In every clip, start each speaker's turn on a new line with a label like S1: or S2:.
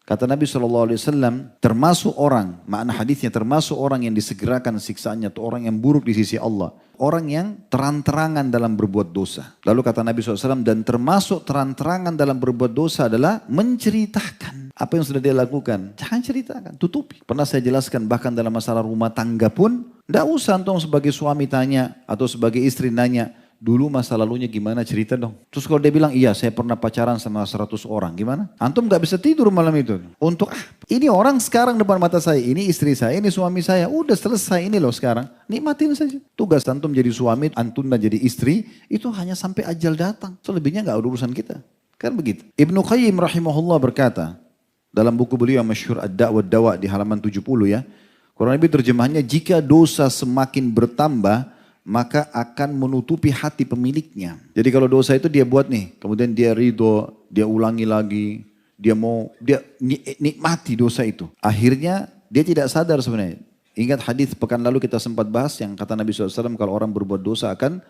S1: Kata Nabi SAW, termasuk orang, makna hadisnya termasuk orang yang disegerakan siksaannya atau orang yang buruk di sisi Allah. Orang yang terang-terangan dalam berbuat dosa. Lalu kata Nabi SAW, dan termasuk terang-terangan dalam berbuat dosa adalah menceritakan apa yang sudah dia lakukan. Jangan ceritakan, tutupi. Pernah saya jelaskan bahkan dalam masalah rumah tangga pun, tidak usah antum sebagai suami tanya atau sebagai istri nanya, dulu masa lalunya gimana, cerita dong. Terus kalau dia bilang, iya saya pernah pacaran sama 100 orang, gimana? Antum gak bisa tidur malam itu. Untuk ini orang sekarang depan mata saya, ini istri saya, ini suami saya. Udah selesai ini loh sekarang. Nikmatin saja. Tugas antum jadi suami, antum dan jadi istri, itu hanya sampai ajal datang. Selebihnya gak ada urusan kita. Kan begitu. Ibnu Qayyim rahimahullah berkata, dalam buku beliau yang masyhur Ad-Da' wad-Dawa di halaman 70 ya. Kurang lebih terjemahannya, jika dosa semakin bertambah, maka akan menutupi hati pemiliknya. Jadi kalau dosa itu dia buat nih, kemudian dia ridho, dia ulangi lagi, dia nikmati dosa itu. Akhirnya dia tidak sadar sebenarnya. Ingat hadis pekan lalu kita sempat bahas yang kata Nabi SAW, kalau orang berbuat dosa akan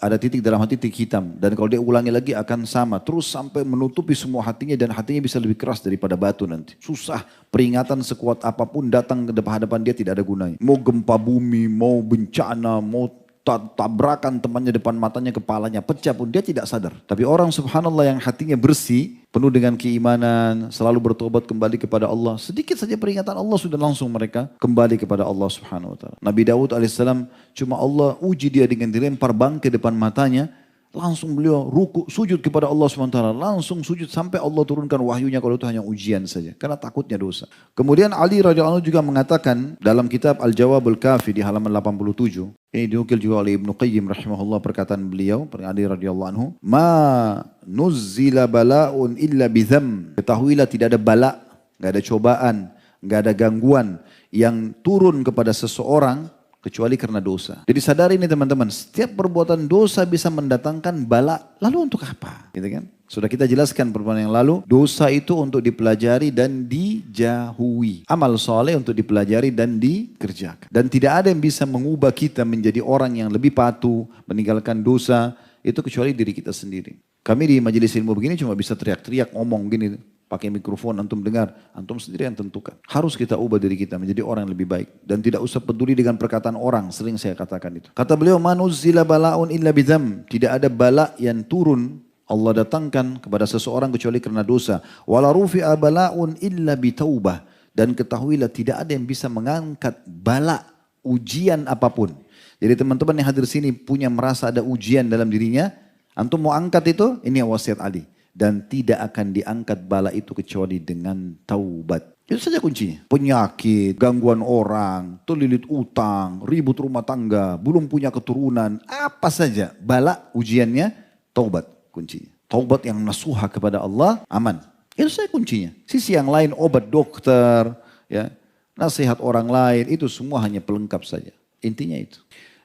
S1: ada titik dalam hati, titik hitam. Dan kalau dia ulangi lagi akan sama. Terus sampai menutupi semua hatinya dan hatinya bisa lebih keras daripada batu nanti. Susah, peringatan sekuat apapun datang ke hadapan dia tidak ada gunanya. Mau gempa bumi, mau bencana, mau tabrakan temannya depan matanya, kepalanya pecah pun dia tidak sadar. Tapi orang subhanallah yang hatinya bersih, penuh dengan keimanan, selalu bertobat kembali kepada Allah. Sedikit saja peringatan Allah sudah langsung mereka kembali kepada Allah subhanahu wa ta'ala. Nabi Daud alaihissalam cuma Allah uji dia dengan dilempar bangkai depan matanya. Langsung beliau ruku, sujud kepada Allah SWT. Langsung sujud sampai Allah turunkan wahyunya kalau itu hanya ujian saja. Karena takutnya dosa. Kemudian Ali radhiyallahu anhu juga mengatakan dalam kitab Al-Jawabul Kafi di halaman 87. Ini dinukil juga oleh Ibnu Qayyim rahimahullah perkataan beliau. Ali radhiyallahu anhu. Ma nuzzila bala'un illa bidham. Ketahuilah tidak ada bala, nggak ada cobaan, nggak ada gangguan yang turun kepada seseorang kecuali karena dosa. Jadi sadari ini teman-teman, setiap perbuatan dosa bisa mendatangkan bala. Lalu untuk apa? Gitu kan? Sudah kita jelaskan perbuatan yang lalu, dosa itu untuk dipelajari dan dijauhi. Amal soleh untuk dipelajari dan dikerjakan. Dan tidak ada yang bisa mengubah kita menjadi orang yang lebih patuh, meninggalkan dosa, itu kecuali diri kita sendiri. Kami di majelis ilmu begini cuma bisa teriak-teriak, ngomong gini, pakai mikrofon, antum dengar, antum sendiri yang tentukan. Harus kita ubah diri kita menjadi orang yang lebih baik. Dan tidak usah peduli dengan perkataan orang, sering saya katakan itu. Kata beliau, manuzzila bala'un illa bidham. Tidak ada bala yang turun, Allah datangkan kepada seseorang kecuali karena dosa. Wala rufi'a bala'un illa bitaubah. Dan ketahuilah tidak ada yang bisa mengangkat bala, ujian apapun. Jadi teman-teman yang hadir sini punya merasa ada ujian dalam dirinya, antum mau angkat itu, ini wasiat Ali. Dan tidak akan diangkat bala itu kecuali dengan taubat. Itu saja kuncinya. Penyakit, gangguan orang, terlilit utang, ribut rumah tangga, belum punya keturunan, apa saja. Bala ujiannya, taubat kuncinya. Taubat yang nasuha kepada Allah, aman. Itu saja kuncinya. Sisi yang lain, obat dokter, ya, nasihat orang lain, itu semua hanya pelengkap saja. Intinya itu.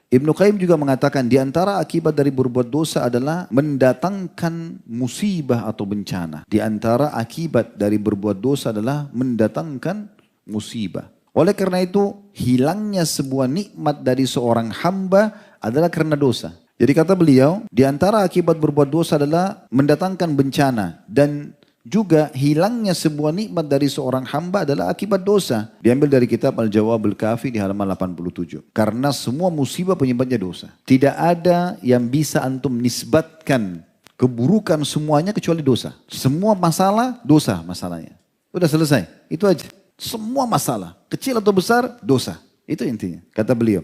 S1: Ibnu Qayyim juga mengatakan di antara akibat dari berbuat dosa adalah mendatangkan musibah atau bencana. Di antara akibat dari berbuat dosa adalah mendatangkan musibah. Oleh karena itu hilangnya sebuah nikmat dari seorang hamba adalah karena dosa. Jadi kata beliau, di antara akibat berbuat dosa adalah mendatangkan bencana dan juga hilangnya sebuah nikmat dari seorang hamba adalah akibat dosa. Diambil dari kitab Al-Jawabul Kafi di halaman 87. Karena semua musibah penyebabnya dosa. Tidak ada yang bisa antum nisbatkan keburukan semuanya kecuali dosa. Semua masalah, dosa masalahnya. Udah selesai, itu aja. Semua masalah, kecil atau besar, dosa. Itu intinya. Kata beliau,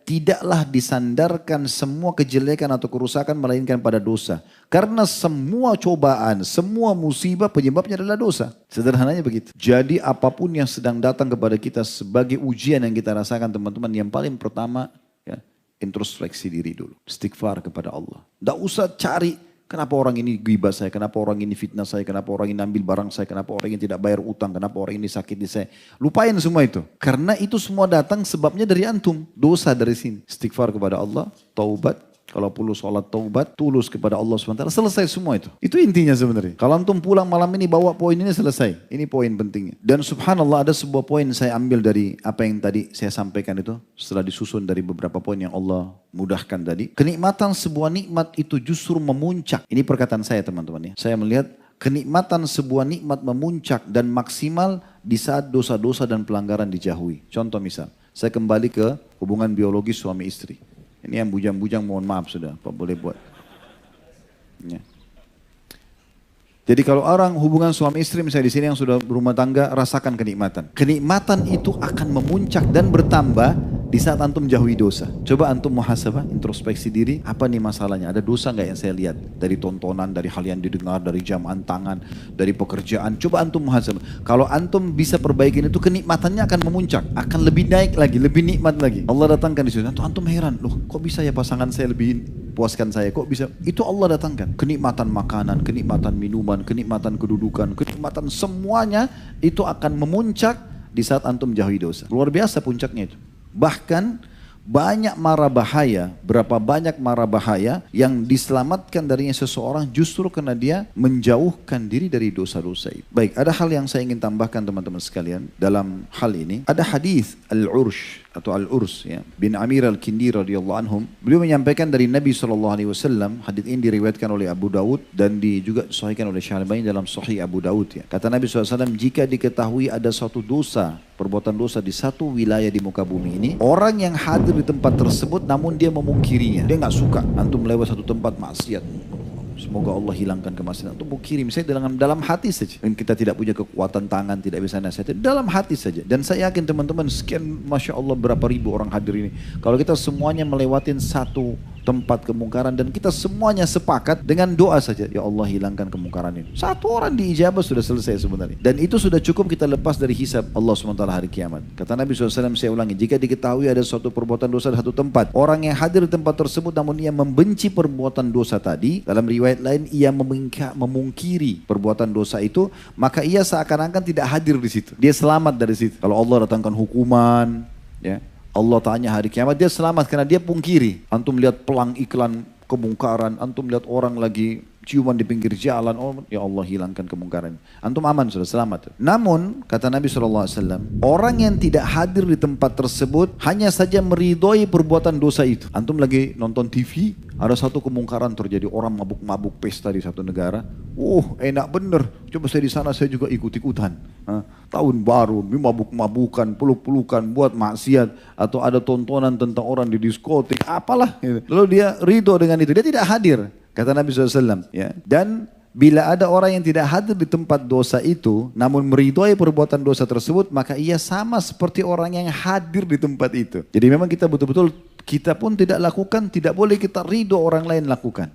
S1: tidaklah disandarkan semua kejelekan atau kerusakan melainkan pada dosa. Karena semua cobaan, semua musibah penyebabnya adalah dosa. Sederhananya begitu. Jadi apapun yang sedang datang kepada kita sebagai ujian yang kita rasakan teman-teman, yang paling pertama ya, introspeksi diri dulu. Istighfar kepada Allah. Tidak usah cari kenapa orang ini ghibah saya, kenapa orang ini fitnah saya, kenapa orang ini ambil barang saya, kenapa orang ini tidak bayar utang, kenapa orang ini sakit di saya. Lupain semua itu. Karena itu semua datang sebabnya dari antum. Dosa dari sini. Istighfar kepada Allah, taubat. Kalau perlu sholat taubat, tulus kepada Allah SWT. Selesai semua itu. Itu intinya sebenarnya. Kalau antum pulang malam ini bawa poin ini selesai. Ini poin pentingnya. Dan subhanallah ada sebuah poin saya ambil dari apa yang tadi saya sampaikan itu. Setelah disusun dari beberapa poin yang Allah mudahkan tadi. Kenikmatan sebuah nikmat itu justru memuncak. Ini perkataan saya teman-teman ya. Saya melihat kenikmatan sebuah nikmat memuncak dan maksimal di saat dosa-dosa dan pelanggaran dijauhi. Contoh misal, saya kembali ke hubungan biologis suami istri. Ini yang bujang-bujang mohon maaf sudah, apa boleh buat. Ya. Jadi kalau orang hubungan suami istri misalnya di sini yang sudah berumah tangga, rasakan kenikmatan. Kenikmatan itu akan memuncak dan bertambah di saat antum jauhi dosa. Coba antum muhasabah, introspeksi diri, apa nih masalahnya? Ada dosa nggak yang saya lihat? Dari tontonan, dari hal yang didengar, dari jaman tangan, dari pekerjaan. Coba antum muhasabah. Kalau antum bisa perbaikin itu, kenikmatannya akan memuncak, akan lebih naik lagi, lebih nikmat lagi. Allah datangkan di situ. Antum heran, loh kok bisa ya pasangan saya lebih puaskan saya? Kok bisa? Itu Allah datangkan. Kenikmatan makanan, kenikmatan minuman, kenikmatan kedudukan, kenikmatan semuanya itu akan memuncak di saat antum jauhi dosa. Luar biasa puncaknya itu. Bahkan banyak mara bahaya, berapa banyak mara bahaya yang diselamatkan darinya seseorang justru karena dia menjauhkan diri dari dosa-dosa itu. Baik, ada hal yang saya ingin tambahkan teman-teman sekalian dalam hal ini. Ada hadis Al-Ursh atau Al-Urs ya, bin Amir Al-Kindi radhiyallahu anhum. Beliau menyampaikan dari Nabi SAW, hadis ini diriwayatkan oleh Abu Daud dan juga disahihkan oleh Syalbani dalam Sahih Abu Daud ya. Kata Nabi SAW, jika diketahui ada suatu dosa, perbuatan dosa di satu wilayah di muka bumi ini, orang yang hadir di tempat tersebut namun dia memungkirinya, dia nggak suka antum lewat satu tempat maksiat, semoga Allah hilangkan kemaksiatan, antum mungkiri misalnya dalam hati saja. Dan kita tidak punya kekuatan tangan, tidak bisa nasihat, dalam hati saja. Dan saya yakin teman-teman sekian masya Allah berapa ribu orang hadir ini, kalau kita semuanya melewatin satu tempat kemungkaran dan kita semuanya sepakat dengan doa saja, ya Allah hilangkan kemungkaran ini, satu orang diijabah sudah selesai sebenarnya. Dan itu sudah cukup kita lepas dari hisab Allah SWT hari kiamat. Kata Nabi SAW, saya ulangi, jika diketahui ada suatu perbuatan dosa di satu tempat, orang yang hadir di tempat tersebut namun ia membenci perbuatan dosa tadi, dalam riwayat lain ia memungkiri perbuatan dosa itu, maka ia seakan-akan tidak hadir di situ, dia selamat dari situ. Kalau Allah datangkan hukuman ya, Allah tanya hari kiamat, dia selamat karena dia pungkiri. Antum lihat pelang iklan kemungkaran, antum lihat orang lagi ciuman di pinggir jalan, oh ya Allah hilangkan kemungkaran. Antum aman sudah selamat. Namun kata Nabi SAW, orang yang tidak hadir di tempat tersebut hanya saja meridhoi perbuatan dosa itu. Antum lagi nonton TV, ada satu kemungkaran terjadi, orang mabuk-mabuk pesta di satu negara. Enak bener, coba saya di sana saya juga ikut-ikutan. Tahun baru, mabuk-mabukan, peluk-pelukan, buat maksiat, atau ada tontonan tentang orang di diskotik, apalah. Lalu dia ridho dengan itu, dia tidak hadir. Kata Nabi SAW, ya. Dan bila ada orang yang tidak hadir di tempat dosa itu, namun meridhoi perbuatan dosa tersebut, maka ia sama seperti orang yang hadir di tempat itu. Jadi memang kita betul-betul, kita pun tidak lakukan, tidak boleh kita ridho orang lain lakukan.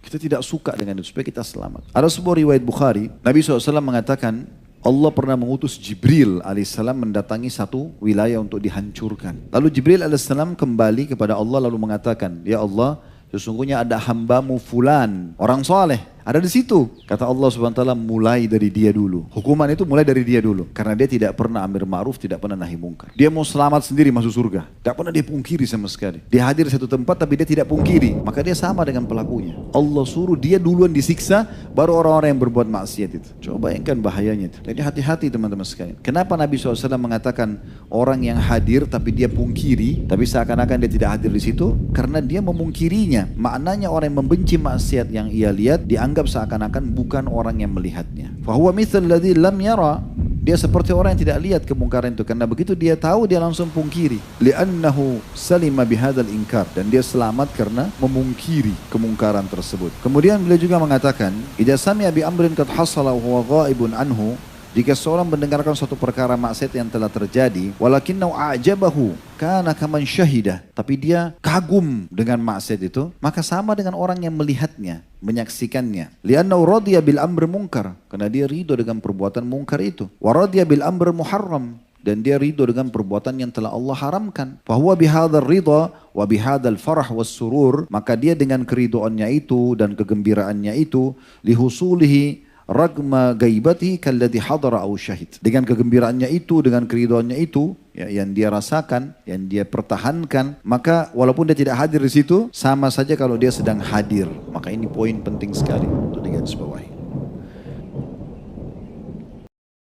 S1: Kita tidak suka dengan itu, supaya kita selamat. Ada sebuah riwayat Bukhari, Nabi SAW mengatakan, Allah pernah mengutus Jibril alaihissalam mendatangi satu wilayah untuk dihancurkan. Lalu Jibril alaihissalam kembali kepada Allah lalu mengatakan, ya Allah, sesungguhnya ada hambamu fulan, orang soleh, ada di situ. Kata Allah SWT, mulai dari dia dulu. Hukuman itu mulai dari dia dulu. Karena dia tidak pernah amir ma'ruf, tidak pernah nahi mungkar. Dia mau selamat sendiri masuk surga. Tidak pernah dia pungkiri sama sekali. Dia hadir di satu tempat tapi dia tidak pungkiri. Maka dia sama dengan pelakunya. Allah suruh dia duluan disiksa, baru orang-orang yang berbuat maksiat itu. Coba bayangkan bahayanya itu. Jadi hati-hati teman-teman sekalian. Kenapa Nabi SAW mengatakan orang yang hadir tapi dia pungkiri, tapi seakan-akan dia tidak hadir di situ? Karena dia memungkirinya. Maknanya orang yang membenci maksiat yang ia lihat, dianggap seakan-akan bukan orang yang melihatnya. Fahuwa mithal ladzi lam yara. Dia seperti orang yang tidak lihat kemungkaran itu. Karena begitu dia tahu, dia langsung pungkiri. Li'annahu salima bihadzal inkar. Dan dia selamat karena memungkiri kemungkaran tersebut. Kemudian beliau juga mengatakan, idza sami'a bi amrin qad hasala wa huwa ghaibun anhu. Jika seorang mendengarkan suatu perkara maksiat yang telah terjadi, walakinnahu a'jabahu kana kaman syahidah, tapi dia kagum dengan maksiat itu, maka sama dengan orang yang melihatnya, menyaksikannya. Li'annahu radiya bil amr munkar, karena dia ridho dengan perbuatan mungkar itu. Wa radiya bil amr muharram, dan dia ridho dengan perbuatan yang telah Allah haramkan. Fahuwa bihadzal ridha wa bihadzal farah was surur, maka dia dengan keridhoannya itu dan kegembiraannya itu, lihusulihi ragma gaibati kalladhi hadara au syahid. Dengan kegembiraannya itu, dengan keridhoannya itu, ya, yang dia rasakan, yang dia pertahankan, maka walaupun dia tidak hadir di situ, sama saja kalau dia sedang hadir. Maka ini poin penting sekali untuk digarisbawahi.